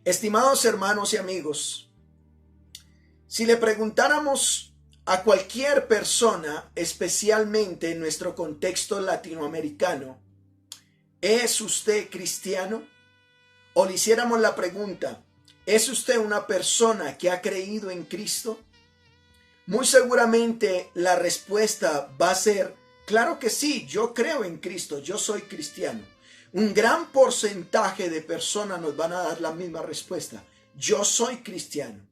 Estimados hermanos y amigos, si le preguntáramos a cualquier persona, especialmente en nuestro contexto latinoamericano, ¿es usted cristiano? O le hiciéramos la pregunta, ¿es usted una persona que ha creído en Cristo? Muy seguramente la respuesta va a ser, claro que sí, yo creo en Cristo, yo soy cristiano. Un gran porcentaje de personas nos van a dar la misma respuesta, yo soy cristiano.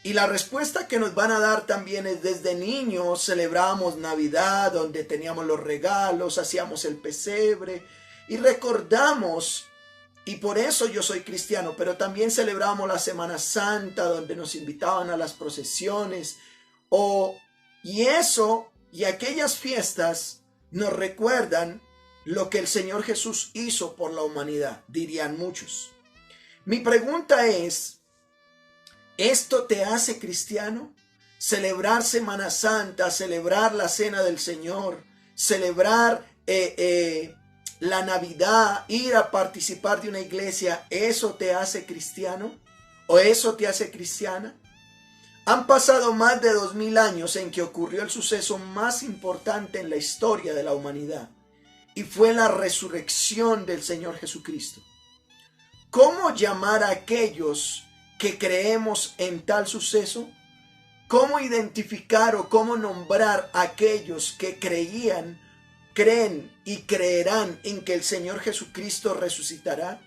Y la respuesta que nos van a dar también es: desde niños celebrábamos Navidad, donde teníamos los regalos, hacíamos el pesebre y recordamos, y por eso yo soy cristiano, pero también celebramos la Semana Santa, donde nos invitaban a las procesiones, y aquellas fiestas nos recuerdan lo que el Señor Jesús hizo por la humanidad, dirían muchos. Mi pregunta es, ¿esto te hace cristiano? Celebrar Semana Santa, celebrar la Cena del Señor, celebrar la Navidad, ir a participar de una iglesia, ¿eso te hace cristiano? ¿O eso te hace cristiana? Han pasado más de 2000 años en que ocurrió el suceso más importante en la historia de la humanidad, y fue la resurrección del Señor Jesucristo. ¿Cómo llamar a aquellos que creemos en tal suceso? ¿Cómo identificar o cómo nombrar a aquellos que creen y creerán en que el Señor Jesucristo resucitará?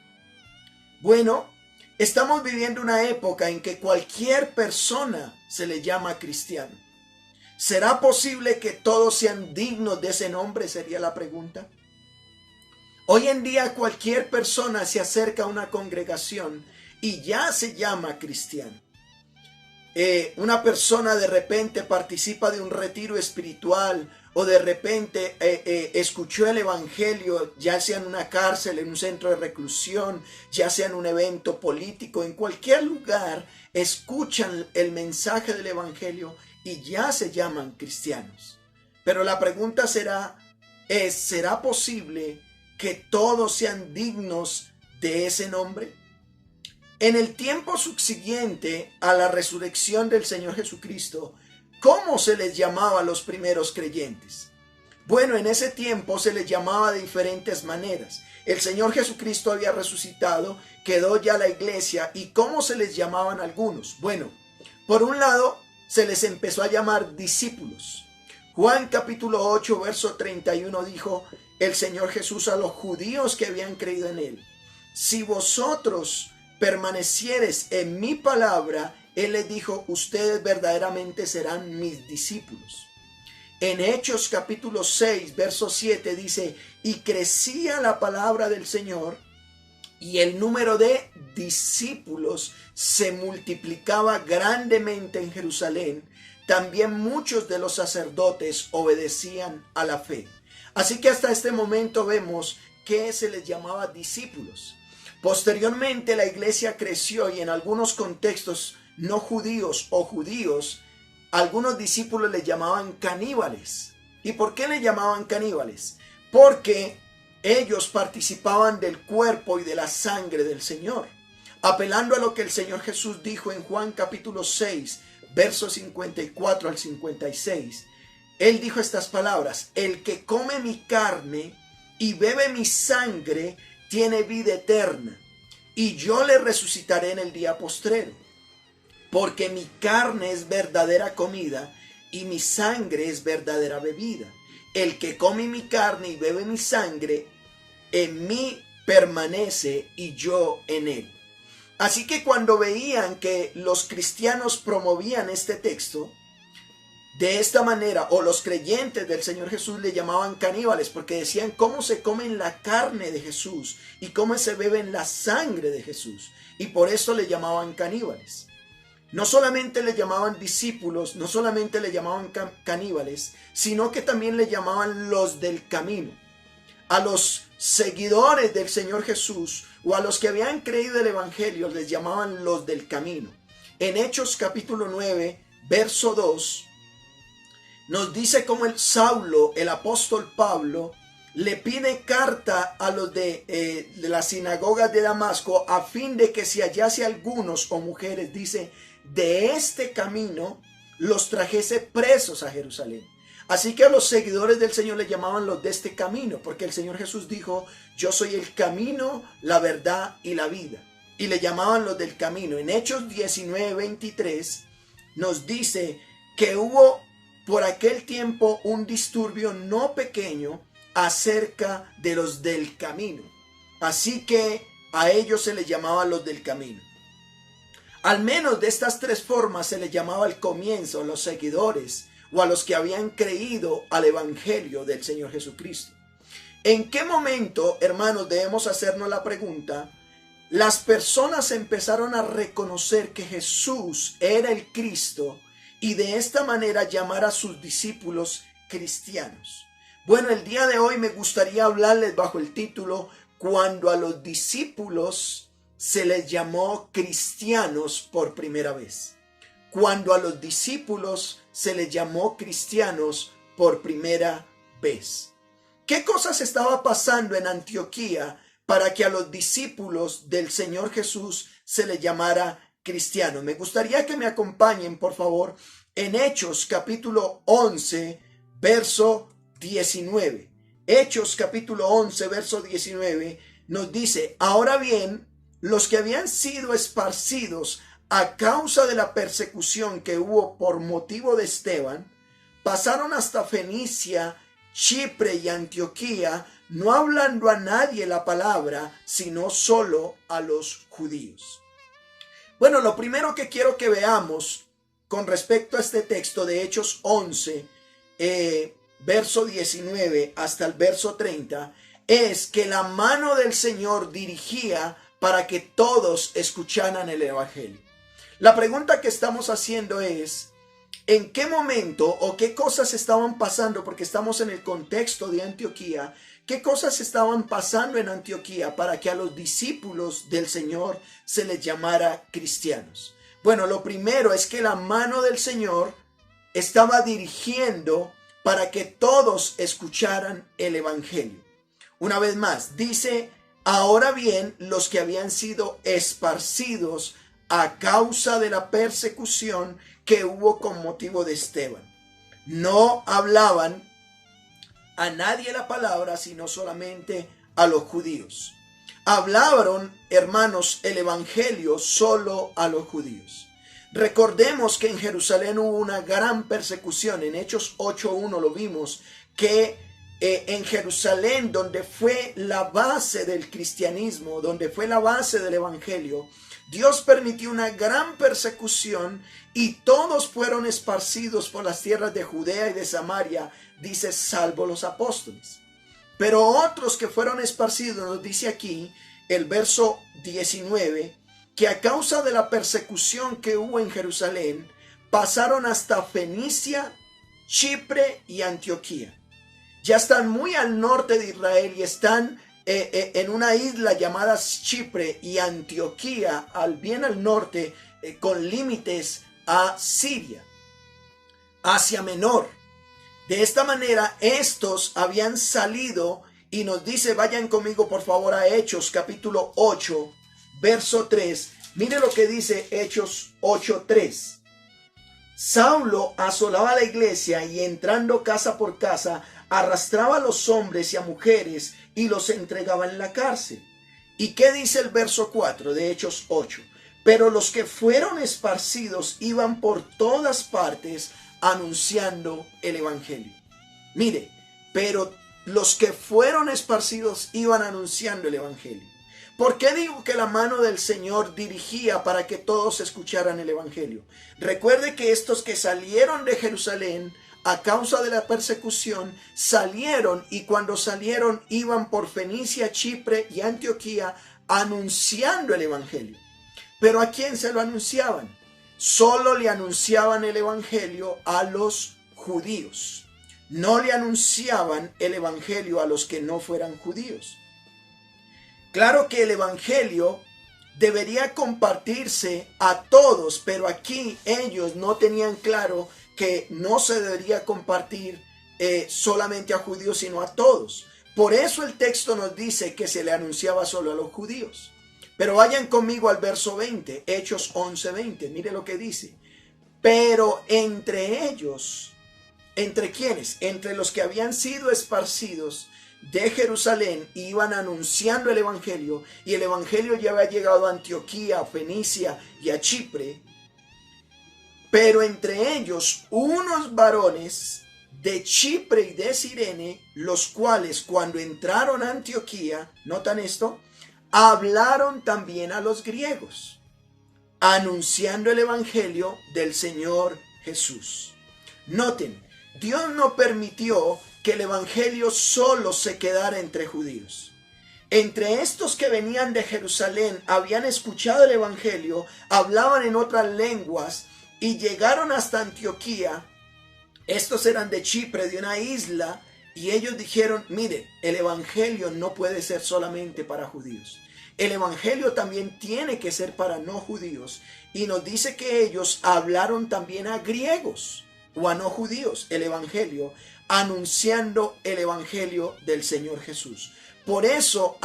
Bueno, estamos viviendo una época en que cualquier persona se le llama cristiano. ¿Será posible que todos sean dignos de ese nombre? Sería la pregunta. Hoy en día cualquier persona se acerca a una congregación y ya se llama cristiano. Una persona de repente participa de un retiro espiritual, o de repente escuchó el evangelio, ya sea en una cárcel, en un centro de reclusión, ya sea en un evento político, en cualquier lugar, escuchan el mensaje del evangelio y ya se llaman cristianos. Pero la pregunta ¿será posible que todos sean dignos de ese nombre? En el tiempo subsiguiente a la resurrección del Señor Jesucristo, ¿cómo se les llamaba a los primeros creyentes? Bueno, en ese tiempo se les llamaba de diferentes maneras. El Señor Jesucristo había resucitado, quedó ya la iglesia, ¿y cómo se les llamaban algunos? Bueno, por un lado, se les empezó a llamar discípulos. Juan capítulo 8, verso 31 dijo el Señor Jesús a los judíos que habían creído en Él: si vosotros permaneciereis en mi palabra, Él les dijo, ustedes verdaderamente serán mis discípulos. En Hechos capítulo 6, verso 7 dice, y crecía la palabra del Señor, y el número de discípulos se multiplicaba grandemente en Jerusalén. También muchos de los sacerdotes obedecían a la fe. Así que hasta este momento vemos que se les llamaba discípulos. Posteriormente la iglesia creció y en algunos contextos no judíos o judíos, algunos discípulos les llamaban caníbales. ¿Y por qué le llamaban caníbales? Porque ellos participaban del cuerpo y de la sangre del Señor, apelando a lo que el Señor Jesús dijo en Juan capítulo 6, versos 54 al 56. Él dijo estas palabras: el que come mi carne y bebe mi sangre tiene vida eterna, y yo le resucitaré en el día postrero. Porque mi carne es verdadera comida y mi sangre es verdadera bebida. El que come mi carne y bebe mi sangre, en mí permanece y yo en él. Así que cuando veían que los cristianos promovían este texto de esta manera, o los creyentes del Señor Jesús le llamaban caníbales, porque decían cómo se comen la carne de Jesús y cómo se beben la sangre de Jesús, y por eso le llamaban caníbales. No solamente le llamaban discípulos, no solamente le llamaban caníbales, sino que también le llamaban los del camino. A los seguidores del Señor Jesús o a los que habían creído el evangelio les llamaban los del camino. En Hechos capítulo 9, verso 2, nos dice cómo el Saulo, el apóstol Pablo, le pide carta a los de las sinagogas de Damasco a fin de que si hallase algunos o mujeres, dice, de este camino, los trajese presos a Jerusalén. Así que a los seguidores del Señor le llamaban los de este camino, porque el Señor Jesús dijo, yo soy el camino, la verdad y la vida. Y le llamaban los del camino. En Hechos 19:23 nos dice que hubo por aquel tiempo un disturbio no pequeño acerca de los del camino. Así que a ellos se les llamaba los del camino. Al menos de estas tres formas se les llamaba al comienzo a los seguidores o a los que habían creído al evangelio del Señor Jesucristo. ¿En qué momento, hermanos, debemos hacernos la pregunta? Las personas empezaron a reconocer que Jesús era el Cristo y de esta manera llamar a sus discípulos cristianos. Bueno, el día de hoy me gustaría hablarles bajo el título Cuando a los discípulos se les llamó cristianos por primera vez. Cuando a los discípulos se les llamó cristianos por primera vez. ¿Qué cosas estaba pasando en Antioquía para que a los discípulos del Señor Jesús se les llamara cristianos? Me gustaría que me acompañen, por favor, en Hechos capítulo 11, verso 19. Hechos capítulo 11, verso 19 nos dice, ahora bien, los que habían sido esparcidos a causa de la persecución que hubo por motivo de Esteban, pasaron hasta Fenicia, Chipre y Antioquía, no hablando a nadie la palabra, sino solo a los judíos. Bueno, lo primero que quiero que veamos con respecto a este texto de Hechos 11, verso 19 hasta el verso 30, es que la mano del Señor dirigía para que todos escucharan el evangelio. La pregunta que estamos haciendo es, ¿en qué momento o qué cosas estaban pasando? Porque estamos en el contexto de Antioquía. ¿Qué cosas estaban pasando en Antioquía para que a los discípulos del Señor se les llamara cristianos? Bueno, lo primero es que la mano del Señor estaba dirigiendo para que todos escucharan el evangelio. Una vez más, dice, ahora bien, los que habían sido esparcidos a causa de la persecución que hubo con motivo de Esteban. No hablaban a nadie la palabra, sino solamente a los judíos. Hablaron, hermanos, el evangelio solo a los judíos. Recordemos que en Jerusalén hubo una gran persecución. En Hechos 8:1 lo vimos, que en Jerusalén, donde fue la base del cristianismo, donde fue la base del evangelio, Dios permitió una gran persecución y todos fueron esparcidos por las tierras de Judea y de Samaria, dice, salvo los apóstoles. Pero otros que fueron esparcidos, nos dice aquí el verso 19, que a causa de la persecución que hubo en Jerusalén, pasaron hasta Fenicia, Chipre y Antioquía. Ya están muy al norte de Israel y están en una isla llamada Chipre y Antioquía, bien al norte, con límites a Siria, Asia Menor. De esta manera, estos habían salido y nos dice, vayan conmigo por favor a Hechos capítulo 8, verso 3. Mire lo que dice Hechos 8:3. Saulo asolaba la iglesia y entrando casa por casa, arrastraba a los hombres y a mujeres y los entregaba en la cárcel. ¿Y qué dice el verso 4 de Hechos 8? Pero los que fueron esparcidos iban por todas partes anunciando el evangelio. Mire, pero los que fueron esparcidos iban anunciando el evangelio. ¿Por qué digo que la mano del Señor dirigía para que todos escucharan el evangelio? Recuerde que estos que salieron de Jerusalén a causa de la persecución, salieron y cuando salieron iban por Fenicia, Chipre y Antioquía anunciando el evangelio. ¿Pero a quién se lo anunciaban? Solo le anunciaban el evangelio a los judíos. No le anunciaban el evangelio a los que no fueran judíos. Claro que el evangelio debería compartirse a todos, pero aquí ellos no tenían claro que no se debería compartir solamente a judíos, sino a todos. Por eso el texto nos dice que se le anunciaba solo a los judíos. Pero vayan conmigo al verso 20, Hechos 11:20. Mire lo que dice. Pero entre ellos, ¿entre quiénes? Entre los que habían sido esparcidos de Jerusalén, iban anunciando el evangelio, y el evangelio ya había llegado a Antioquía, a Fenicia y a Chipre. Pero entre ellos unos varones de Chipre y de Cirene, los cuales cuando entraron a Antioquía, ¿notan esto? Hablaron también a los griegos, anunciando el evangelio del Señor Jesús. Noten, Dios no permitió que el evangelio solo se quedara entre judíos. Entre estos que venían de Jerusalén, habían escuchado el evangelio, hablaban en otras lenguas y llegaron hasta Antioquía. Estos eran de Chipre, de una isla, y ellos dijeron, miren, el evangelio no puede ser solamente para judíos. El evangelio también tiene que ser para no judíos. Y nos dice que ellos hablaron también a griegos o a no judíos el evangelio, anunciando el evangelio del Señor Jesús. Por eso,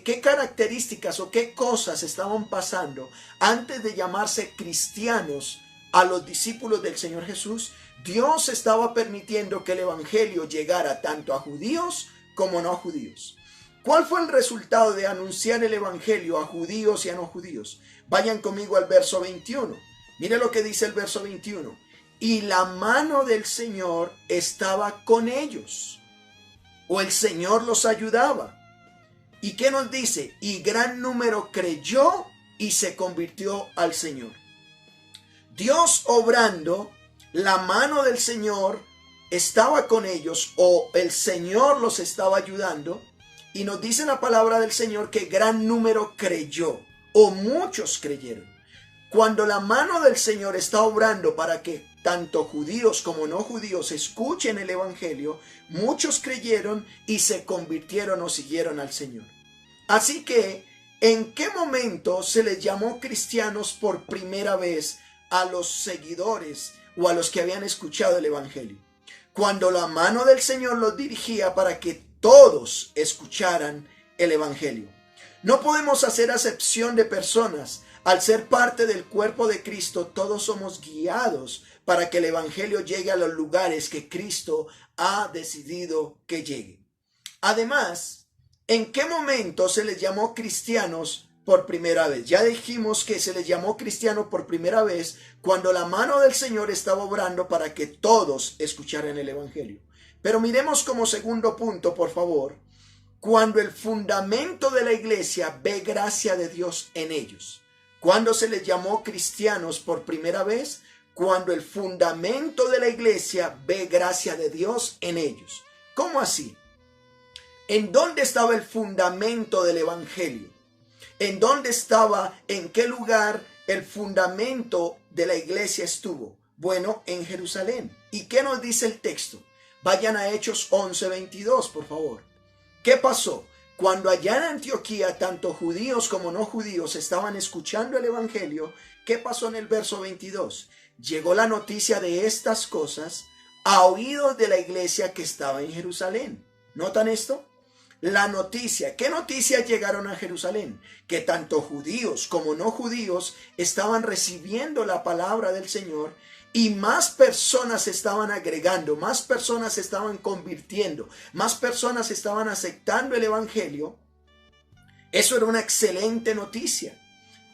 ¿qué características o qué cosas estaban pasando antes de llamarse cristianos a los discípulos del Señor Jesús? Dios estaba permitiendo que el evangelio llegara tanto a judíos como no judíos. ¿Cuál fue el resultado de anunciar el evangelio a judíos y a no judíos? Vayan conmigo al verso 21. Mire lo que dice el verso 21. Y la mano del Señor estaba con ellos, o el Señor los ayudaba. ¿Y qué nos dice? Y gran número creyó y se convirtió al Señor. Dios obrando, la mano del Señor estaba con ellos, o el Señor los estaba ayudando. Y nos dice la palabra del Señor que gran número creyó, o muchos creyeron. Cuando la mano del Señor está obrando para que tanto judíos como no judíos escuchen el evangelio, muchos creyeron y se convirtieron o siguieron al Señor. Así que, ¿en qué momento se les llamó cristianos por primera vez a los seguidores o a los que habían escuchado el evangelio? Cuando la mano del Señor los dirigía para que todos escucharan el evangelio. No podemos hacer acepción de personas. Al ser parte del cuerpo de Cristo, todos somos guiados para que el evangelio llegue a los lugares que Cristo ha decidido que llegue. Además, ¿en qué momento se les llamó cristianos por primera vez? Ya dijimos que se les llamó cristianos por primera vez cuando la mano del Señor estaba obrando para que todos escucharan el evangelio. Pero miremos como segundo punto, por favor, cuando el fundamento de la iglesia ve gracia de Dios en ellos. ¿Cuándo se les llamó cristianos por primera vez? Cuando el fundamento de la iglesia ve gracia de Dios en ellos. ¿Cómo así? ¿En dónde estaba el fundamento del evangelio? ¿En dónde estaba, en qué lugar el fundamento de la iglesia estuvo? Bueno, en Jerusalén. ¿Y qué nos dice el texto? Vayan a Hechos 11:22, por favor. ¿Qué pasó? Cuando allá en Antioquía, tanto judíos como no judíos estaban escuchando el evangelio, ¿qué pasó en el verso 22? Llegó la noticia de estas cosas a oídos de la iglesia que estaba en Jerusalén. ¿Notan esto? La noticia. ¿Qué noticias llegaron a Jerusalén? Que tanto judíos como no judíos estaban recibiendo la palabra del Señor. Y más personas se estaban agregando, más personas se estaban convirtiendo, más personas estaban aceptando el evangelio. Eso era una excelente noticia.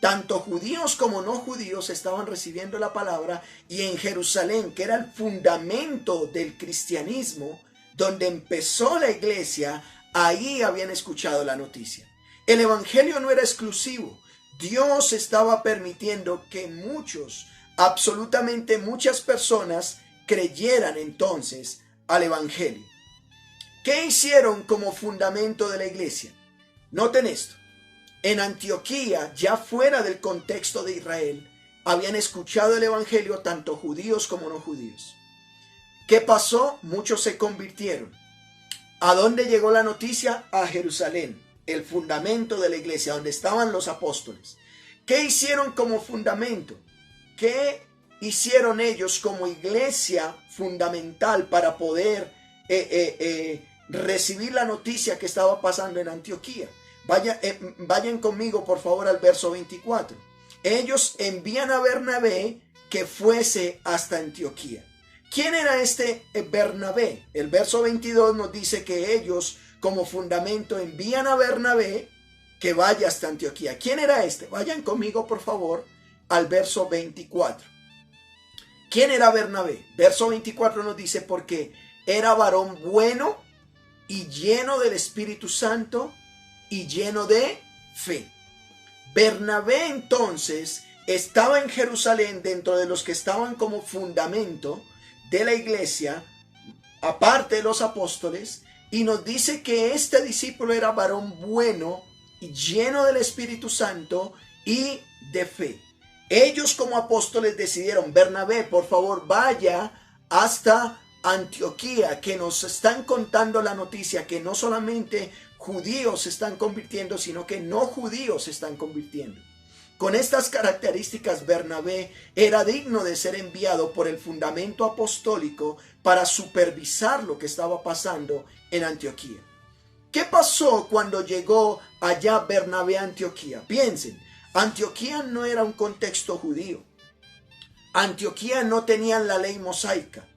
Tanto judíos como no judíos estaban recibiendo la palabra, y en Jerusalén, que era el fundamento del cristianismo, donde empezó la iglesia, ahí habían escuchado la noticia. El evangelio no era exclusivo. Dios estaba permitiendo que absolutamente muchas personas creyeran entonces al evangelio. ¿Qué hicieron como fundamento de la iglesia? Noten esto. En Antioquía, ya fuera del contexto de Israel, habían escuchado el evangelio tanto judíos como no judíos. ¿Qué pasó? Muchos se convirtieron. ¿A dónde llegó la noticia? A Jerusalén, el fundamento de la iglesia, donde estaban los apóstoles. ¿Qué hicieron como fundamento? ¿Qué hicieron ellos como iglesia fundamental para poder recibir la noticia que estaba pasando en Antioquía. Vayan conmigo por favor al verso 24. Ellos envían a Bernabé que fuese hasta Antioquía. ¿Quién era este Bernabé? El verso 22 nos dice que ellos como fundamento envían a Bernabé que vaya hasta Antioquía. ¿Quién era este? Vayan conmigo por favor al verso 24. ¿Quién era Bernabé? Verso 24 nos dice porque era varón bueno y lleno del Espíritu Santo y lleno de fe. Bernabé entonces estaba en Jerusalén dentro de los que estaban como fundamento de la iglesia, aparte de los apóstoles, y nos dice que este discípulo era varón bueno y lleno del Espíritu Santo y de fe. Ellos como apóstoles decidieron, Bernabé, por favor, vaya hasta Antioquía, que nos están contando la noticia que no solamente judíos se están convirtiendo, sino que no judíos se están convirtiendo. Con estas características, Bernabé era digno de ser enviado por el fundamento apostólico para supervisar lo que estaba pasando en Antioquía. ¿Qué pasó cuando llegó allá Bernabé a Antioquía? Piensen, Antioquía no era un contexto judío. Antioquía no tenía la ley mosaica.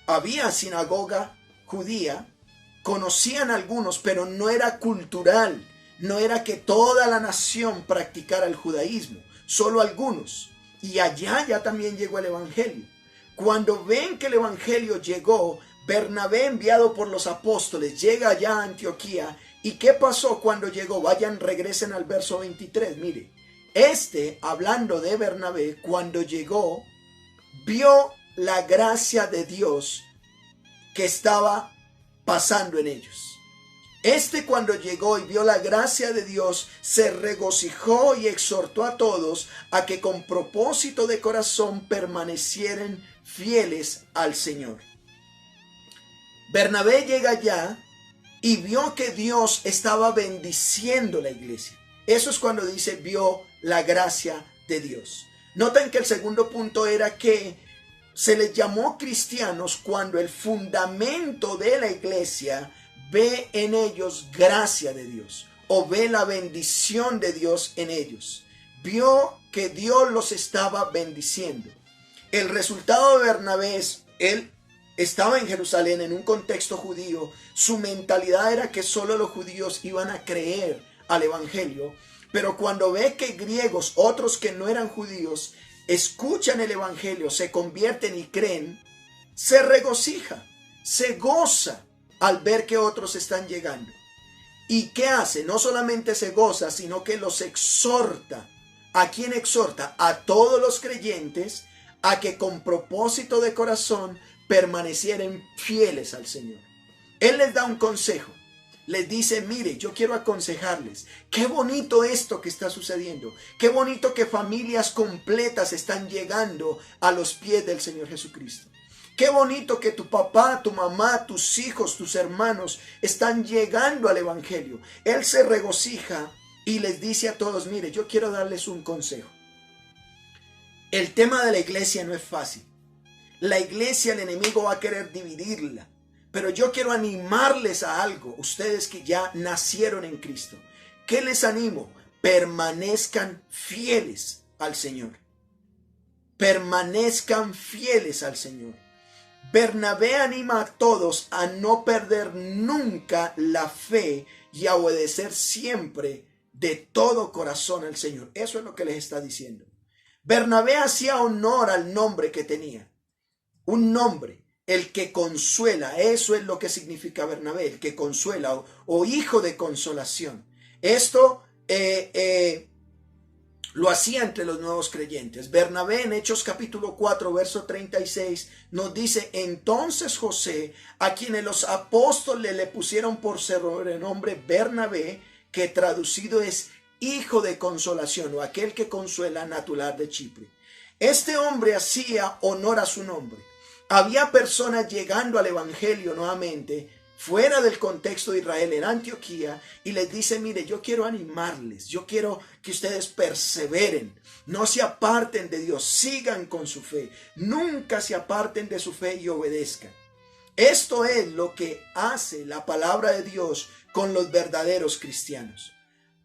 Había sinagoga judía, conocían algunos, pero no era cultural. No era que toda la nación practicara el judaísmo, solo algunos. Y allá ya también llegó el evangelio. Cuando ven que el evangelio llegó, Bernabé, enviado por los apóstoles, llega allá a Antioquía. ¿Y qué pasó cuando llegó? Regresen al verso 23. Mire, hablando de Bernabé, cuando llegó, vio la gracia de Dios que estaba pasando en ellos. Cuando llegó y vio la gracia de Dios, se regocijó y exhortó a todos a que con propósito de corazón permanecieran fieles al Señor. Bernabé llega allá y vio que Dios estaba bendiciendo la iglesia. Eso es cuando dice vio la gracia de Dios. Noten que el segundo punto era que se les llamó cristianos cuando el fundamento de la iglesia ve en ellos gracia de Dios o ve la bendición de Dios en ellos. Vio que Dios los estaba bendiciendo. El resultado de Bernabé es, él estaba en Jerusalén en un contexto judío. Su mentalidad era que solo los judíos iban a creer al evangelio. Pero cuando ve que griegos, otros que no eran judíos, escuchan el evangelio, se convierten y creen, se regocija, se goza al ver que otros están llegando. ¿Y qué hace? No solamente se goza, sino que los exhorta. ¿A quién exhorta? A todos los creyentes a que con propósito de corazón permanecieran fieles al Señor. Él les da un consejo. Les dice, mire, yo quiero aconsejarles. Qué bonito esto que está sucediendo. Qué bonito que familias completas están llegando a los pies del Señor Jesucristo. Qué bonito que tu papá, tu mamá, tus hijos, tus hermanos están llegando al evangelio. Él se regocija y les dice a todos, mire, yo quiero darles un consejo. El tema de la iglesia no es fácil. La iglesia, el enemigo va a querer dividirla. Pero yo quiero animarles a algo, ustedes que ya nacieron en Cristo. ¿Qué les animo? Permanezcan fieles al Señor. Permanezcan fieles al Señor. Bernabé anima a todos a no perder nunca la fe y a obedecer siempre de todo corazón al Señor. Eso es lo que les está diciendo. Bernabé hacía honor al nombre que tenía. Un nombre. El que consuela, eso es lo que significa Bernabé, el que consuela o hijo de consolación. Esto lo hacía entre los nuevos creyentes. Bernabé en Hechos capítulo 4, verso 36 nos dice, entonces José, a quienes los apóstoles le pusieron por sobrenombre Bernabé, que traducido es hijo de consolación o aquel que consuela, natural de Chipre. Este hombre hacía honor a su nombre. Había personas llegando al evangelio nuevamente fuera del contexto de Israel en Antioquía y les dice, mire, yo quiero animarles, yo quiero que ustedes perseveren, no se aparten de Dios, sigan con su fe, nunca se aparten de su fe y obedezcan. Esto es lo que hace la palabra de Dios con los verdaderos cristianos.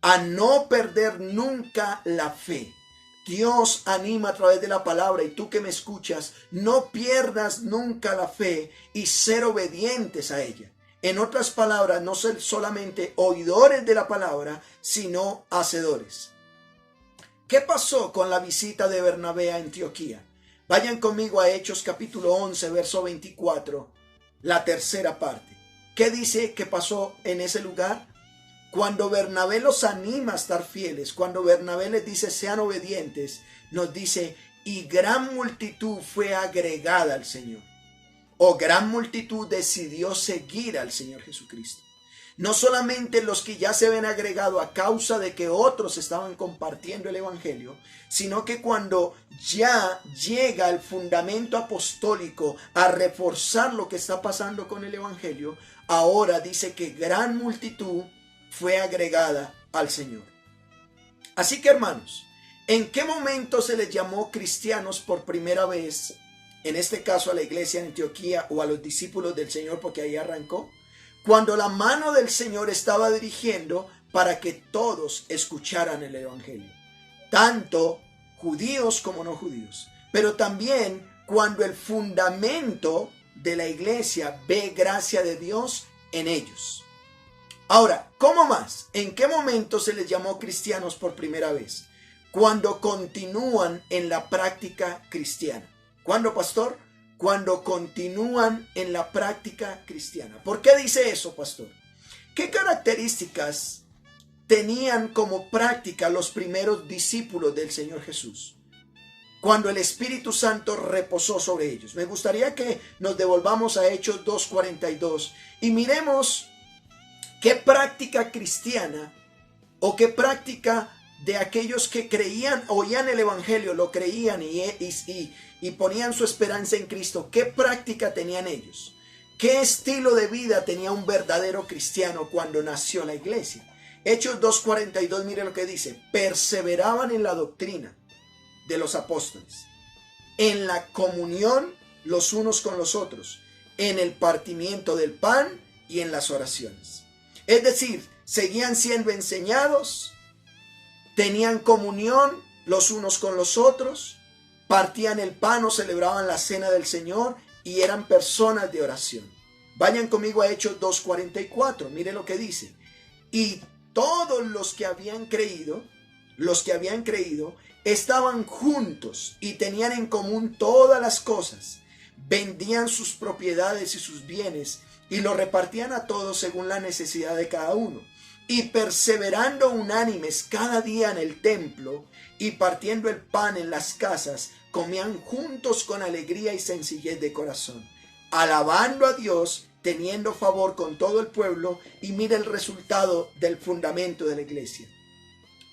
A no perder nunca la fe. Dios anima a través de la palabra, y tú que me escuchas, no pierdas nunca la fe y ser obedientes a ella. En otras palabras, no ser solamente oidores de la palabra, sino hacedores. ¿Qué pasó con la visita de Bernabé a Antioquía? Vayan conmigo a Hechos capítulo 11, verso 24, la tercera parte. ¿Qué dice que pasó en ese lugar? Cuando Bernabé los anima a estar fieles, cuando Bernabé les dice sean obedientes, nos dice, y gran multitud fue agregada al Señor. O gran multitud decidió seguir al Señor Jesucristo. No solamente los que ya se habían agregado a causa de que otros estaban compartiendo el evangelio, sino que cuando ya llega el fundamento apostólico a reforzar lo que está pasando con el evangelio, ahora dice que gran multitud fue agregada al Señor. Así que, hermanos, ¿en qué momento se les llamó cristianos por primera vez? En este caso a la iglesia en Antioquía o a los discípulos del Señor, porque ahí arrancó. Cuando la mano del Señor estaba dirigiendo para que todos escucharan el evangelio, tanto judíos como no judíos, pero también cuando el fundamento de la iglesia ve gracia de Dios en ellos. Ahora, ¿cómo más? ¿En qué momento se les llamó cristianos por primera vez? Cuando continúan en la práctica cristiana. ¿Cuándo, pastor? Cuando continúan en la práctica cristiana. ¿Por qué dice eso, pastor? ¿Qué características tenían como práctica los primeros discípulos del Señor Jesús cuando el Espíritu Santo reposó sobre ellos? Me gustaría que nos devolvamos a Hechos 2:42 y miremos qué práctica cristiana o qué práctica de aquellos que creían, oían el evangelio, lo creían y ponían su esperanza en Cristo. ¿Qué práctica tenían ellos? ¿Qué estilo de vida tenía un verdadero cristiano cuando nació la iglesia? Hechos 2:42, mire lo que dice. Perseveraban en la doctrina de los apóstoles, en la comunión los unos con los otros, en el partimiento del pan y en las oraciones. Es decir, seguían siendo enseñados, tenían comunión los unos con los otros, partían el pan o celebraban la cena del Señor y eran personas de oración. Vayan conmigo a Hechos 2:44, mire lo que dice. Y todos los que habían creído, estaban juntos y tenían en común todas las cosas, vendían sus propiedades y sus bienes y lo repartían a todos según la necesidad de cada uno. Y perseverando unánimes cada día en el templo y partiendo el pan en las casas, comían juntos con alegría y sencillez de corazón, alabando a Dios, teniendo favor con todo el pueblo. Y mira el resultado del fundamento de la iglesia.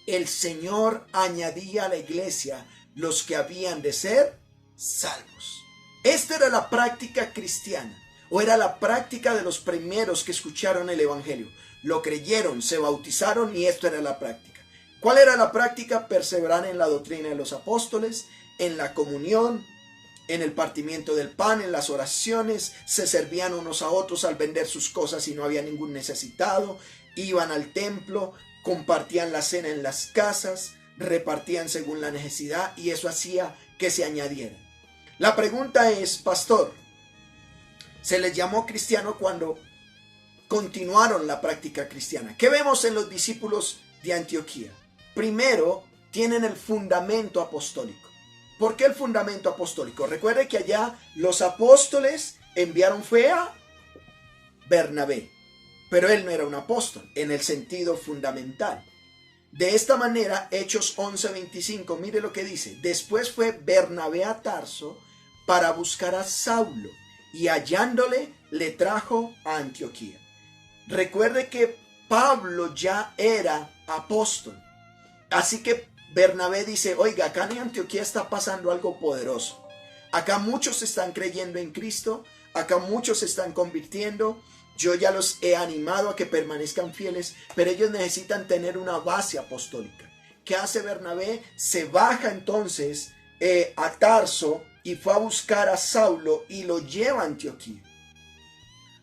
El Señor añadía a la iglesia los que habían de ser salvos. Esta era la práctica cristiana, o era la práctica de los primeros que escucharon el evangelio. Lo creyeron, se bautizaron y esto era la práctica. ¿Cuál era la práctica? Perseverar en la doctrina de los apóstoles, en la comunión, en el partimiento del pan, en las oraciones. Se servían unos a otros al vender sus cosas y no había ningún necesitado. Iban al templo, compartían la cena en las casas, repartían según la necesidad y eso hacía que se añadieran. La pregunta es, pastor, ¿se les llamó cristiano cuando continuaron la práctica cristiana? ¿Qué vemos en los discípulos de Antioquía? Primero, tienen el fundamento apostólico. ¿Por qué el fundamento apostólico? Recuerde que allá los apóstoles enviaron fue a Bernabé, pero él no era un apóstol en el sentido fundamental. De esta manera, Hechos 11:25, mire lo que dice. Después fue Bernabé a Tarso para buscar a Saulo y hallándole le trajo a Antioquía. Recuerde que Pablo ya era apóstol. Así que Bernabé dice, oiga, acá en Antioquía está pasando algo poderoso. Acá muchos están creyendo en Cristo, acá muchos se están convirtiendo. Yo ya los he animado a que permanezcan fieles, pero ellos necesitan tener una base apostólica. ¿Qué hace Bernabé? Se baja entonces a Tarso y fue a buscar a Saulo y lo lleva a Antioquía.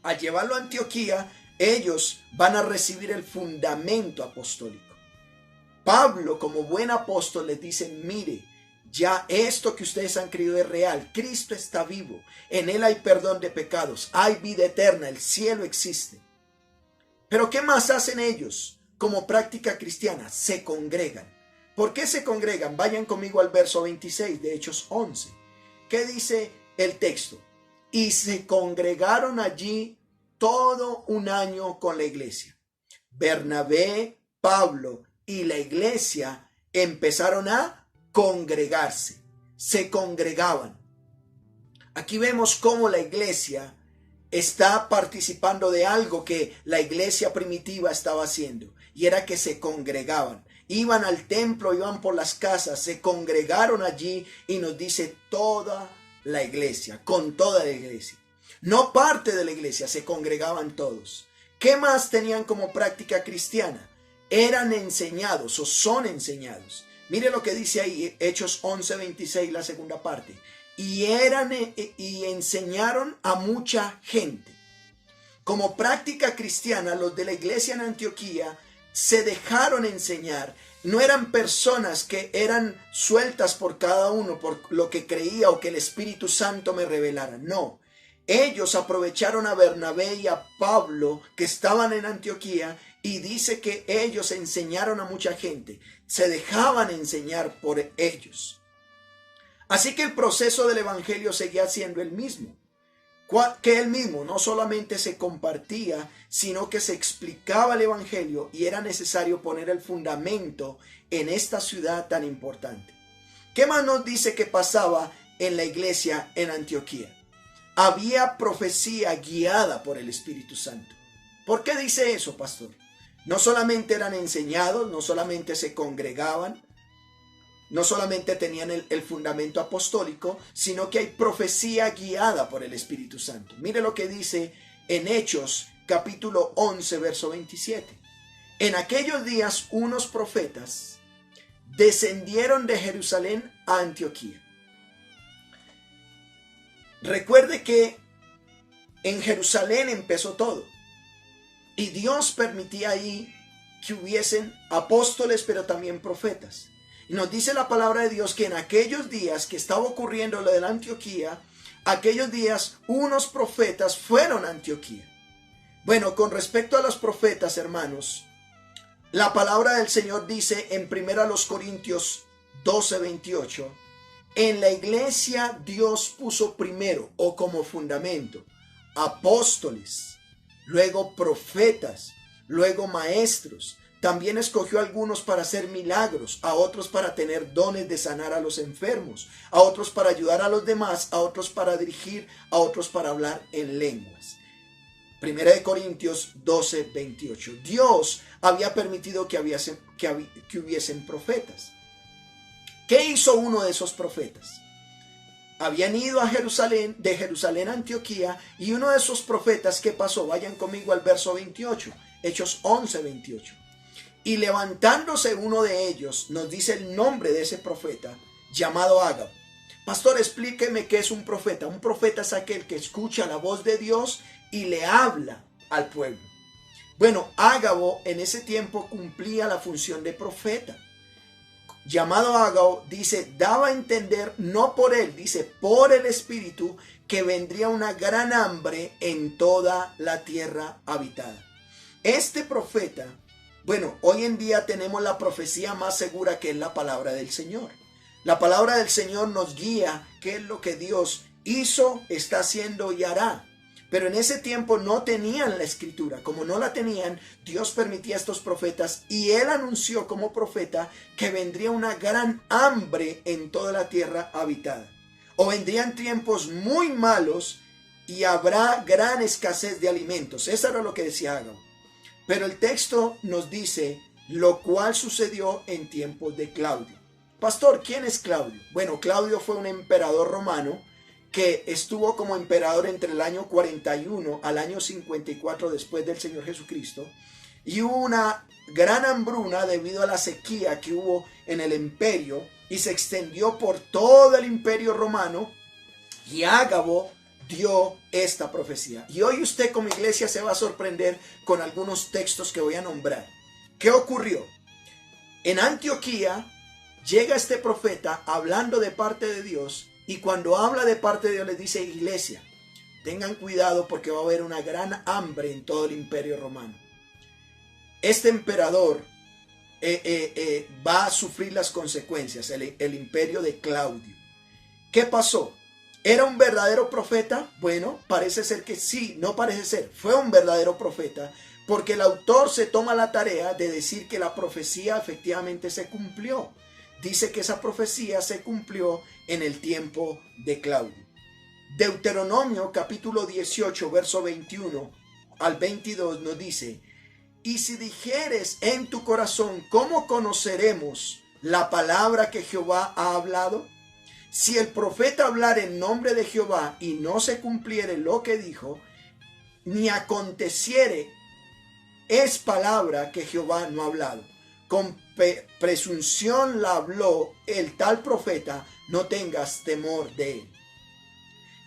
Al llevarlo a Antioquía, ellos van a recibir el fundamento apostólico. Pablo, como buen apóstol, les dice, mire, ya esto que ustedes han creído es real. Cristo está vivo. En él hay perdón de pecados. Hay vida eterna. El cielo existe. Pero ¿qué más hacen ellos como práctica cristiana? Se congregan. ¿Por qué se congregan? Vayan conmigo al verso 26 de Hechos 11. ¿Qué dice el texto? Y se congregaron allí todo un año con la iglesia. Bernabé, Pablo y la iglesia empezaron a congregarse. Se congregaban. Aquí vemos cómo la iglesia está participando de algo que la iglesia primitiva estaba haciendo, y era que se congregaban. Iban al templo, iban por las casas, se congregaron allí, y nos dice toda la iglesia, con toda la iglesia. No parte de la iglesia, se congregaban todos. ¿Qué más tenían como práctica cristiana? Eran enseñados o son enseñados. Mire lo que dice ahí, Hechos 11:26, la segunda parte. Y enseñaron a mucha gente. Como práctica cristiana, los de la iglesia en Antioquía se dejaron enseñar. No eran personas que eran sueltas por cada uno, por lo que creía o que el Espíritu Santo me revelara. No. Ellos aprovecharon a Bernabé y a Pablo que estaban en Antioquía, y dice que ellos enseñaron a mucha gente. Se dejaban enseñar por ellos. Así que el proceso del evangelio seguía siendo el mismo. Que el mismo no solamente se compartía, sino que se explicaba el evangelio, y era necesario poner el fundamento en esta ciudad tan importante. ¿Qué más nos dice que pasaba en la iglesia en Antioquía? Había profecía guiada por el Espíritu Santo. ¿Por qué dice eso, pastor? No solamente eran enseñados, no solamente se congregaban, no solamente tenían el fundamento apostólico, sino que hay profecía guiada por el Espíritu Santo. Mire lo que dice en Hechos capítulo 11, verso 27. En aquellos días unos profetas descendieron de Jerusalén a Antioquía. Recuerde que en Jerusalén empezó todo, y Dios permitía ahí que hubiesen apóstoles, pero también profetas. Y nos dice la palabra de Dios que en aquellos días que estaba ocurriendo lo de la Antioquía, aquellos días unos profetas fueron a Antioquía. Bueno, con respecto a los profetas, hermanos, la palabra del Señor dice en 1 Corintios 12:28, en la iglesia Dios puso primero o como fundamento apóstoles, luego profetas, luego maestros. También escogió a algunos para hacer milagros, a otros para tener dones de sanar a los enfermos, a otros para ayudar a los demás, a otros para dirigir, a otros para hablar en lenguas. 1 Corintios 12:28. Dios había permitido que hubiesen profetas. ¿Qué hizo uno de esos profetas? Habían ido a Jerusalén, de Jerusalén a Antioquía, y uno de esos profetas, ¿qué pasó? Vayan conmigo al verso 28, Hechos 11:28. Y levantándose uno de ellos, nos dice el nombre de ese profeta, llamado Ágabo. Pastor, explíqueme qué es un profeta. Un profeta es aquel que escucha la voz de Dios y le habla al pueblo. Bueno, Ágabo en ese tiempo cumplía la función de profeta. Llamado Ágabo, dice, daba a entender, no por él, dice, por el Espíritu, que vendría una gran hambre en toda la tierra habitada. Este profeta, bueno, hoy en día tenemos la profecía más segura, que es la palabra del Señor. La palabra del Señor nos guía qué es lo que Dios hizo, está haciendo y hará. Pero en ese tiempo no tenían la escritura. Como no la tenían, Dios permitía a estos profetas, y él anunció como profeta que vendría una gran hambre en toda la tierra habitada. O vendrían tiempos muy malos y habrá gran escasez de alimentos. Eso era lo que decía Ágabo. Pero el texto nos dice lo cual sucedió en tiempos de Claudio. Pastor, ¿quién es Claudio? Bueno, Claudio fue un emperador romano que estuvo como emperador entre el año 41 al año 54 después del Señor Jesucristo, y hubo una gran hambruna debido a la sequía que hubo en el imperio, y se extendió por todo el imperio romano, y Ágabo dio esta profecía. Y hoy usted como iglesia se va a sorprender con algunos textos que voy a nombrar. ¿Qué ocurrió? En Antioquía llega este profeta hablando de parte de Dios, y cuando habla de parte de Dios les dice: iglesia, tengan cuidado porque va a haber una gran hambre en todo el imperio romano. Este emperador va a sufrir las consecuencias, el imperio de Claudio. ¿Qué pasó? ¿Era un verdadero profeta? Bueno, parece ser que sí, no parece ser. Fue un verdadero profeta, porque el autor se toma la tarea de decir que la profecía efectivamente se cumplió. Dice que esa profecía se cumplió en el tiempo de Claudio. Deuteronomio capítulo 18, verso 21 al 22 nos dice: y si dijeres en tu corazón, ¿cómo conoceremos la palabra que Jehová ha hablado? Si el profeta hablar en nombre de Jehová y no se cumpliere lo que dijo, ni aconteciere, es palabra que Jehová no ha hablado. Con presunción la habló el tal profeta, no tengas temor de él.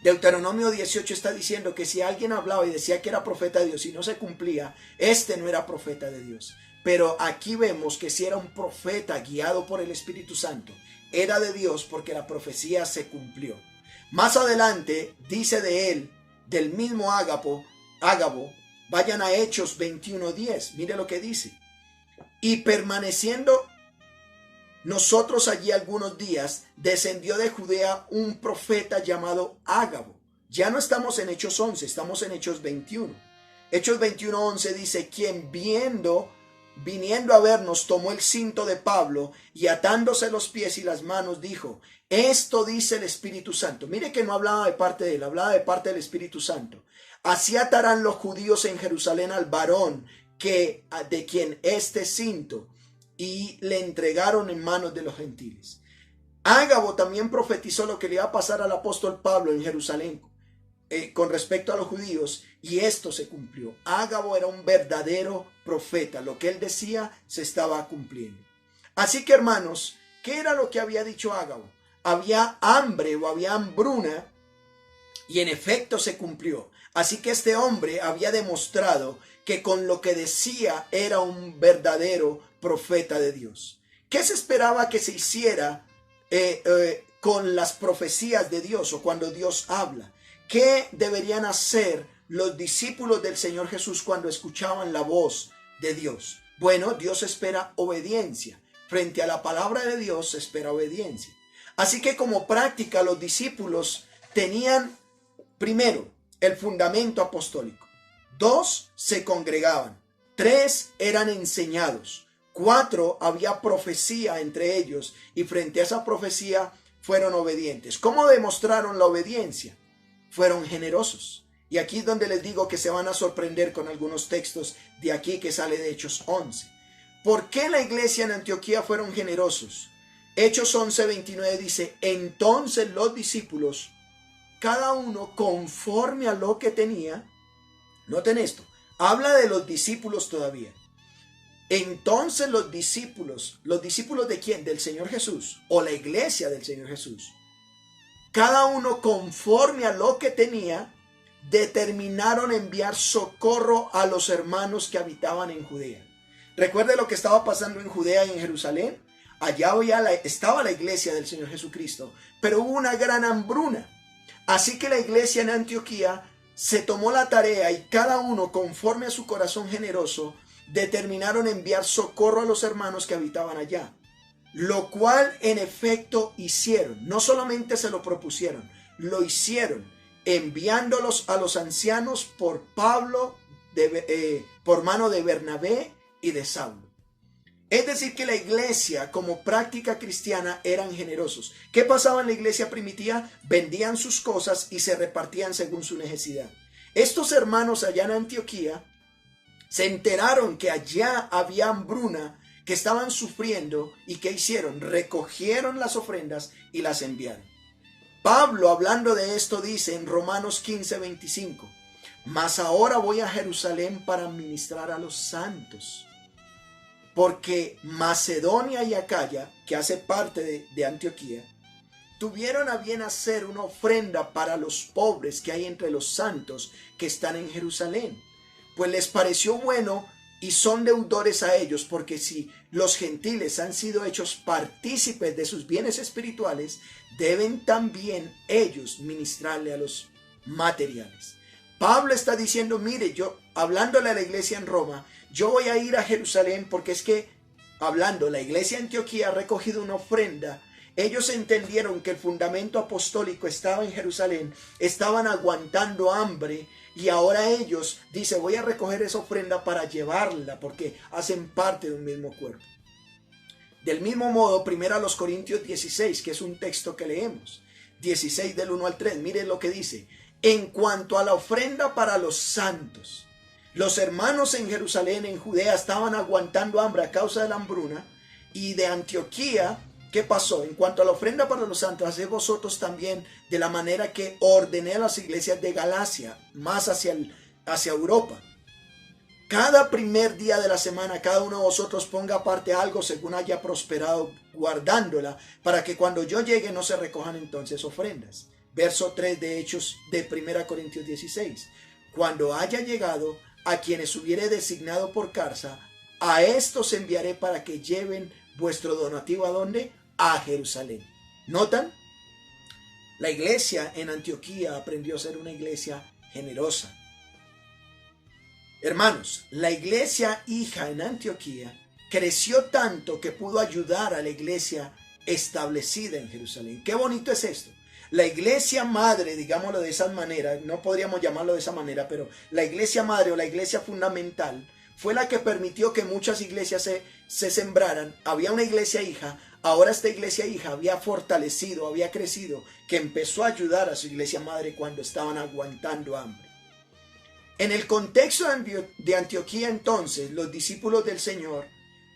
Deuteronomio 18 está diciendo que si alguien hablaba y decía que era profeta de Dios y no se cumplía, este no era profeta de Dios. Pero aquí vemos que si era un profeta guiado por el Espíritu Santo, era de Dios, porque la profecía se cumplió. Más adelante dice de él, del mismo Ágabo, vayan a Hechos 21:10, mire lo que dice: y permaneciendo nosotros allí algunos días, descendió de Judea un profeta llamado Ágabo. Ya no estamos en Hechos 11, estamos en Hechos 21. Hechos 21:11 dice: quien viniendo a vernos, tomó el cinto de Pablo y atándose los pies y las manos dijo: esto dice el Espíritu Santo. Mire que no hablaba de parte de él, hablaba de parte del Espíritu Santo. Así atarán los judíos en Jerusalén al varón de quien este cinto, y le entregaron en manos de los gentiles. Ágabo también profetizó lo que le iba a pasar al apóstol Pablo en Jerusalén con respecto a los judíos, y esto se cumplió. Ágabo era un verdadero profeta, lo que él decía se estaba cumpliendo. Así que, hermanos, ¿qué era lo que había dicho Ágabo? Había hambre o había hambruna, y en efecto se cumplió. Así que este hombre había demostrado que con lo que decía era un verdadero profeta de Dios. ¿Qué se esperaba que se hiciera con las profecías de Dios o cuando Dios habla? ¿Qué deberían hacer los discípulos del Señor Jesús cuando escuchaban la voz de Dios? Bueno, Dios espera obediencia. Frente a la palabra de Dios se espera obediencia. Así que como práctica los discípulos tenían primero el fundamento apostólico. 2, se congregaban. 3, eran enseñados. 4, había profecía entre ellos y frente a esa profecía fueron obedientes. ¿Cómo demostraron la obediencia? Fueron generosos. Y aquí es donde les digo que se van a sorprender con algunos textos de aquí que sale de Hechos 11. ¿Por qué la iglesia en Antioquía fueron generosos? Hechos 11:29 dice: entonces los discípulos, cada uno conforme a lo que tenía. Noten esto, habla de los discípulos todavía. Entonces los discípulos ¿de quién? Del Señor Jesús, o la iglesia del Señor Jesús. Cada uno conforme a lo que tenía, determinaron enviar socorro a los hermanos que habitaban en Judea. Recuerde lo que estaba pasando en Judea y en Jerusalén. Allá estaba la iglesia del Señor Jesucristo, pero hubo una gran hambruna. Así que la iglesia en Antioquía se tomó la tarea y cada uno, conforme a su corazón generoso, determinaron enviar socorro a los hermanos que habitaban allá. Lo cual en efecto hicieron. No solamente se lo propusieron, lo hicieron, enviándolos a los ancianos por por mano de Bernabé y de Saulo. Es decir, que la iglesia como práctica cristiana eran generosos. ¿Qué pasaba en la iglesia primitiva? Vendían sus cosas y se repartían según su necesidad. Estos hermanos allá en Antioquía se enteraron que allá había hambruna, que estaban sufriendo, y ¿qué hicieron? Recogieron las ofrendas y las enviaron. Pablo, hablando de esto, dice en Romanos 15:25: mas ahora voy a Jerusalén para ministrar a los santos, porque Macedonia y Acaya, que hace parte de Antioquía, tuvieron a bien hacer una ofrenda para los pobres que hay entre los santos que están en Jerusalén. Pues les pareció bueno y son deudores a ellos, porque si los gentiles han sido hechos partícipes de sus bienes espirituales, deben también ellos ministrarle a los materiales. Pablo está diciendo, mire, yo, hablándole a la iglesia en Roma, yo voy a ir a Jerusalén porque es que, hablando, la iglesia de Antioquía ha recogido una ofrenda. Ellos entendieron que el fundamento apostólico estaba en Jerusalén, estaban aguantando hambre y ahora ellos dicen, voy a recoger esa ofrenda para llevarla porque hacen parte de un mismo cuerpo. Del mismo modo, 1 Corintios 16, que es un texto que leemos, 16 del 1 al 3, miren lo que dice. En cuanto a la ofrenda para los santos, los hermanos en Jerusalén, en Judea, estaban aguantando hambre a causa de la hambruna, y de Antioquía, ¿qué pasó? En cuanto a la ofrenda para los santos, haced vosotros también de la manera que ordené a las iglesias de Galacia, más hacia Europa. Cada primer día de la semana, cada uno de vosotros ponga aparte algo según haya prosperado, guardándola, para que cuando yo llegue no se recojan entonces ofrendas. Verso 3 de Hechos de 1 Corintios 16. Cuando haya llegado a quienes hubiere designado por carta, a estos enviaré para que lleven vuestro donativo ¿a dónde? A Jerusalén. ¿Notan? La iglesia en Antioquía aprendió a ser una iglesia generosa. Hermanos, la iglesia hija en Antioquía creció tanto que pudo ayudar a la iglesia establecida en Jerusalén. Qué bonito es esto. La iglesia madre, digámoslo de esa manera, no podríamos llamarlo de esa manera, pero la iglesia madre o la iglesia fundamental fue la que permitió que muchas iglesias se sembraran. Había una iglesia hija, ahora esta iglesia hija había fortalecido, había crecido, que empezó a ayudar a su iglesia madre cuando estaban aguantando hambre. En el contexto de Antioquía entonces, los discípulos del Señor,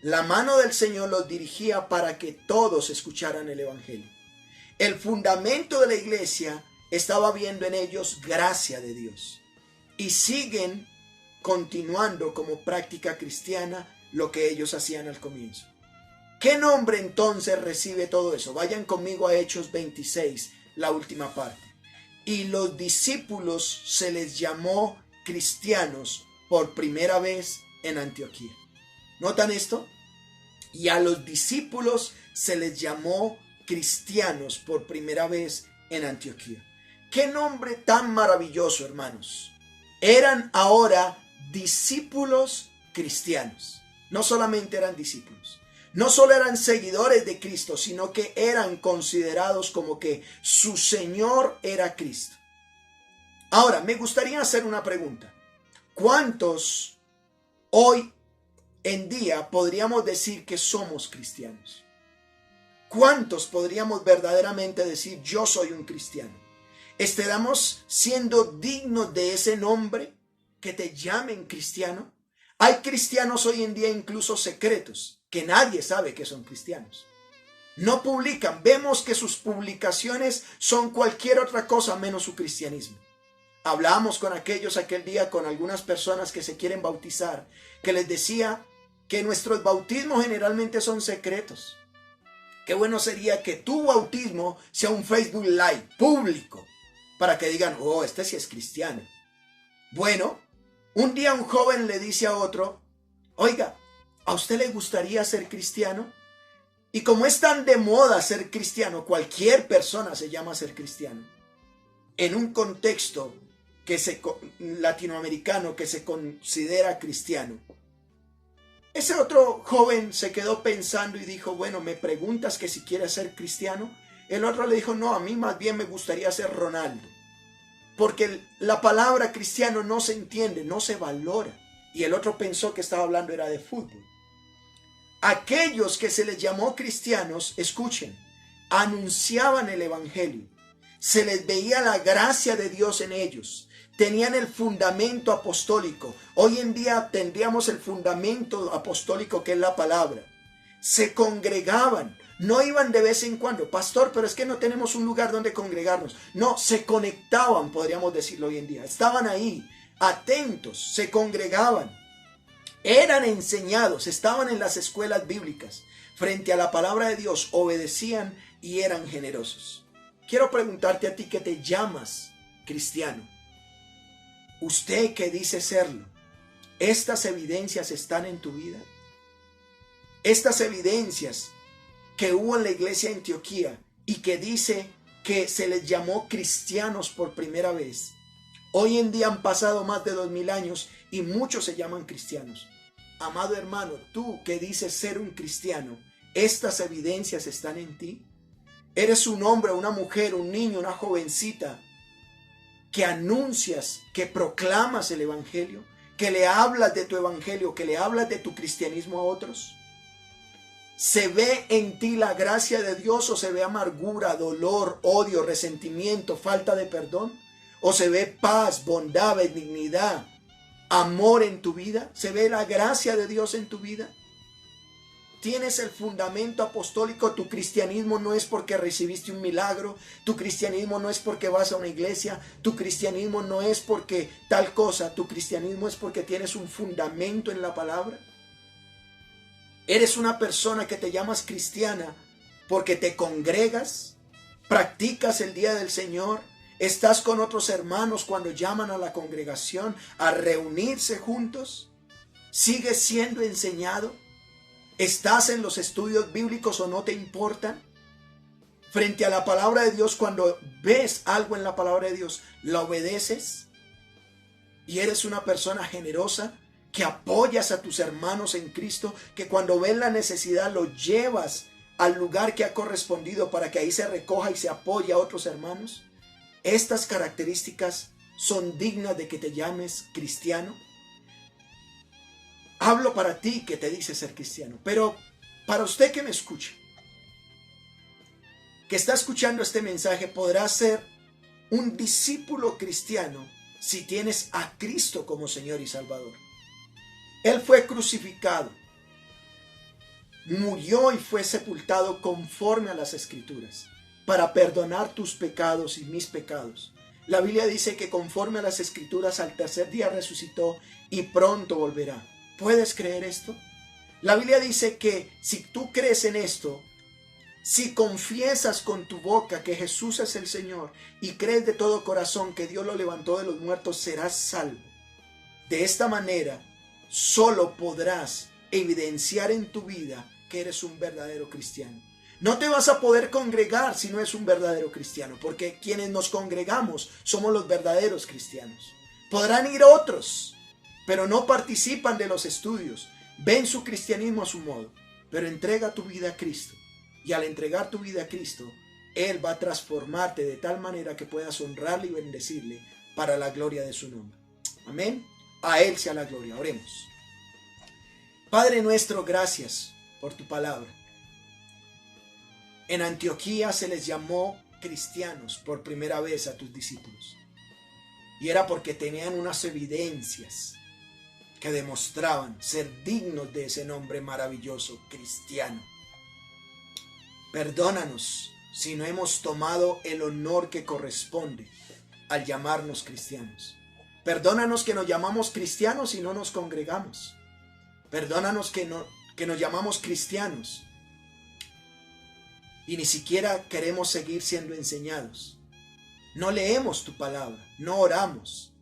la mano del Señor los dirigía para que todos escucharan el evangelio. El fundamento de la iglesia estaba viendo en ellos gracia de Dios y siguen continuando como práctica cristiana lo que ellos hacían al comienzo. ¿Qué nombre entonces recibe todo eso? Vayan conmigo a Hechos 26, la última parte. Y los discípulos se les llamó cristianos por primera vez en Antioquía. ¿Notan esto? Y a los discípulos se les llamó cristianos por primera vez en Antioquía. ¡Qué nombre tan maravilloso, hermanos! Eran ahora discípulos cristianos. No solamente eran discípulos, no solo eran seguidores de Cristo, sino que eran considerados como que su Señor era Cristo. Ahora, me gustaría hacer una pregunta. ¿Cuántos hoy en día podríamos decir que somos cristianos? ¿Cuántos podríamos verdaderamente decir yo soy un cristiano? ¿Estaremos siendo dignos de ese nombre que te llamen cristiano? Hay cristianos hoy en día incluso secretos que nadie sabe que son cristianos. No publican, vemos que sus publicaciones son cualquier otra cosa menos su cristianismo. Hablábamos con aquellos aquel día, con algunas personas que se quieren bautizar, que les decía que nuestros bautismos generalmente son secretos. Qué bueno sería que tu bautismo sea un Facebook Live público para que digan, oh, este sí es cristiano. Bueno, un día un joven le dice a otro, oiga, ¿a usted le gustaría ser cristiano? Y como es tan de moda ser cristiano, cualquier persona se llama ser cristiano. En un contexto latinoamericano que se considera cristiano. Ese otro joven se quedó pensando y dijo, bueno, ¿me preguntas que si quieres ser cristiano? El otro le dijo, no, a mí más bien me gustaría ser Ronaldo. Porque la palabra cristiano no se entiende, no se valora. Y el otro pensó que estaba hablando era de fútbol. Aquellos que se les llamó cristianos, escuchen, anunciaban el evangelio. Se les veía la gracia de Dios en ellos. Tenían el fundamento apostólico. Hoy en día tendríamos el fundamento apostólico que es la palabra. Se congregaban, no iban de vez en cuando. Pastor, pero es que no tenemos un lugar donde congregarnos. No, se conectaban, podríamos decirlo hoy en día. Estaban ahí, atentos, se congregaban. Eran enseñados, estaban en las escuelas bíblicas. Frente a la palabra de Dios, obedecían y eran generosos. quiero preguntarte a ti que te llamas cristiano. Usted que dice serlo, ¿estas evidencias están en tu vida? Estas evidencias que hubo en la iglesia de Antioquía y que dice que se les llamó cristianos por primera vez. Hoy en día han pasado más de 2000 años y muchos se llaman cristianos. Amado hermano, tú que dices ser un cristiano, ¿estas evidencias están en ti? ¿Eres un hombre, una mujer, un niño, una jovencita que anuncias, que proclamas el evangelio, que le hablas de tu evangelio, que le hablas de tu cristianismo a otros? ¿Se ve en ti la gracia de Dios o se ve amargura, dolor, odio, resentimiento, falta de perdón? ¿O se ve paz, bondad, benignidad, amor en tu vida? ¿Se ve la gracia de Dios en tu vida? ¿Tienes el fundamento apostólico? Tu cristianismo no es porque recibiste un milagro. Tu cristianismo no es porque vas a una iglesia. Tu cristianismo no es porque tal cosa. Tu cristianismo es porque tienes un fundamento en la palabra. ¿Eres una persona que te llamas cristiana porque te congregas? ¿Practicas el día del Señor? ¿Estás con otros hermanos cuando llaman a la congregación a reunirse juntos? ¿Sigues siendo enseñado? ¿Estás en los estudios bíblicos o no te importan? Frente a la palabra de Dios, cuando ves algo en la palabra de Dios, ¿la obedeces? ¿Y eres una persona generosa que apoyas a tus hermanos en Cristo, que cuando ves la necesidad lo llevas al lugar que ha correspondido para que ahí se recoja y se apoye a otros hermanos? ¿Estas características son dignas de que te llames cristiano? Hablo para ti que te dice ser cristiano, pero para usted que me escucha, que está escuchando este mensaje, podrás ser un discípulo cristiano si tienes a Cristo como Señor y Salvador. Él fue crucificado, murió y fue sepultado conforme a las Escrituras para perdonar tus pecados y mis pecados. La Biblia dice que conforme a las Escrituras al tercer día resucitó y pronto volverá. ¿Puedes creer esto? La Biblia dice que si tú crees en esto, si confiesas con tu boca que Jesús es el Señor y crees de todo corazón que Dios lo levantó de los muertos, serás salvo. De esta manera, solo podrás evidenciar en tu vida que eres un verdadero cristiano. No te vas a poder congregar si no eres un verdadero cristiano, porque quienes nos congregamos somos los verdaderos cristianos. Podrán ir otros, pero no participan de los estudios, ven su cristianismo a su modo, pero entrega tu vida a Cristo. Y al entregar tu vida a Cristo, Él va a transformarte de tal manera que puedas honrarle y bendecirle para la gloria de su nombre. Amén. A Él sea la gloria. Oremos. Padre nuestro, gracias por tu palabra. En Antioquía se les llamó cristianos por primera vez a tus discípulos. Y era porque tenían unas evidencias que demostraban ser dignos de ese nombre maravilloso, cristiano. Perdónanos si no hemos tomado el honor que corresponde al llamarnos cristianos. Perdónanos que nos llamamos cristianos y no nos congregamos. Perdónanos que nos llamamos cristianos y ni siquiera queremos seguir siendo enseñados. No leemos tu palabra, no oramos.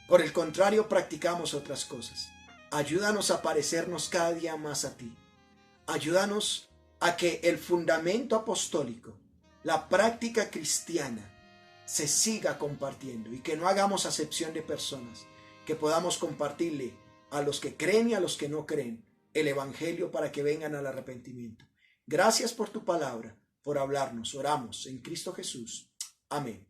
Por el contrario, practicamos otras cosas. Ayúdanos a parecernos cada día más a ti. Ayúdanos a que el fundamento apostólico, la práctica cristiana, se siga compartiendo y que no hagamos acepción de personas, que podamos compartirle a los que creen y a los que no creen el evangelio para que vengan al arrepentimiento. Gracias por tu palabra, por hablarnos. Oramos en Cristo Jesús. Amén.